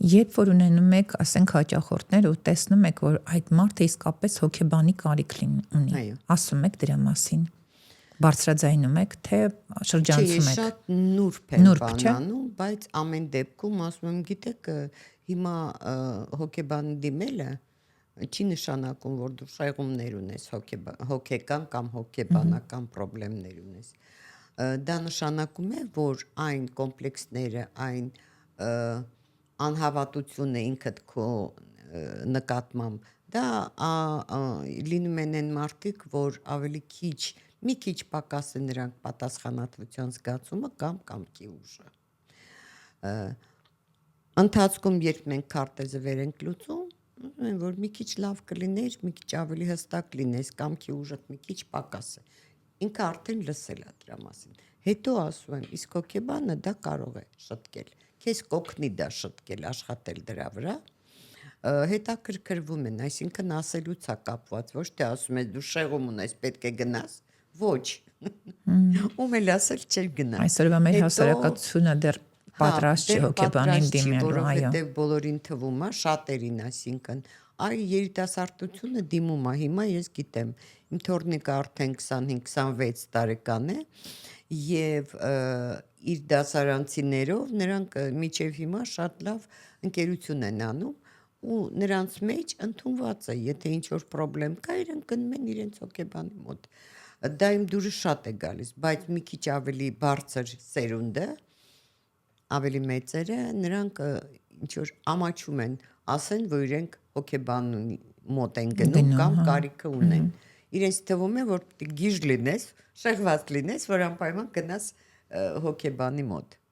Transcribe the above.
Երբ որ ունենում եք, ասենք հաճախորդներ ու տեսնում եք, որ այդ մարդը իսկապես հոգեբանի կարիք ունի, Այո։ ասում եք դրա մասին, բարձրաձայնում եք, թե շրջանցում Չէ, եք։ շատ նուրբ եմ Նուրբ, չէ՞։ բանանում, բայց ամեն դեպքում ասում եմ, գիտեք, հիմա հոգեբանի դիմելը չի նշանակում, որ դու շեղումներ ունես հոգեկան կամ հոգեբանական խնդիրներ ունես։ Դա նշանակում է, որ այն կոմպլեքսները, այն անհավատությունը ինքդ քո նկատմամբ, դա լինում են այն մարդիկ, որ ավելի մի քիչ պակաս է նրանք պատասխանատվության զգացումը կամ կամքի ուժը։ Ընթացքում, երբ մենք քարտեզը վեր ենք լուծում, ասում են, որ մի քիչ լավ կլիներ, մի քիչ ավելի հստակ լինես, կամքի ուժդ մի քիչ պակաս է։ Ինքը արդեն լսել է դրա մասին։ Հետո ասում եմ, իսկ հոգեբանը դա կարող է շտկել։ Քեզ կօգնի դա շտկել, աշխատել դրա վրա։ Հետաքրքրվում են, այսինքն ասելուց է կապված, ոչ թե ասում ես դու շեղում ունես, պետք է գնաս, ոչ։ Ում էլ ասել չէ գնա։ Այսօրվա մեր հասարակությունը դեռ պատրաստ չի հոգեբանին դիմելու, այո։ Որովհետև բոլորին թվում է, շատերին, այսինքն, այ երիտասարդությունը դիմում է, հիմա ես գիտեմ, իմ թորնիկը արդեն 25-26 տարեկան է եւ իր դասարանցիներով նրանք միջև հիմա շատ լավ ընկերություն են անում ու նրանց մեջ ընդունված է, եթե ինչ-որ խնդրեմ կա, իրենք գնում են իրենց հոգեբանի մոտ։ Դա իմ դուրս շատ է գալիս, բայց մի քիչ ավելի բարձր սերունդը, ավելի մեծերը, նրանք ինչ որ ամաչում են, ասեն, որ իրենք հոգեբանի մոտ են գնում կամ կարիքը ունեն։ Իրենց թվում է, որ գիժ լինես, շեղված լինես, որ անպայման գնաս հոգեբանի մոտ։